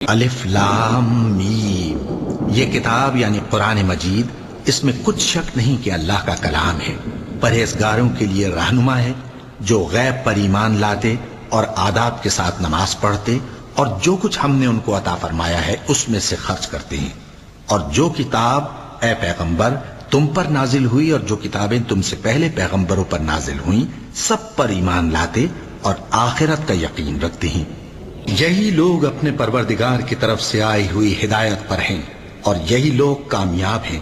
अलिफ लाम मीम, ये किताब यानी कुरान मजीद, इसमें कुछ शक नहीं कि अल्लाह का कलाम है। परहेजगारों के लिए रहनुमा है, जो गैब पर ईमान लाते और आदाब के साथ नमाज पढ़ते और जो कुछ हमने उनको अता फरमाया है उसमें से खर्च करते हैं। और जो किताब ए पैगंबर तुम पर नाजिल हुई और जो किताबें तुमसे पहले पैगंबरों पर नाजिल हुई, सब पर ईमान लाते और आखिरत का यकीन रखते हैं। यही लोग अपने परवरदिगार की तरफ से आई हुई हिदायत पर हैं और यही लोग कामयाब हैं।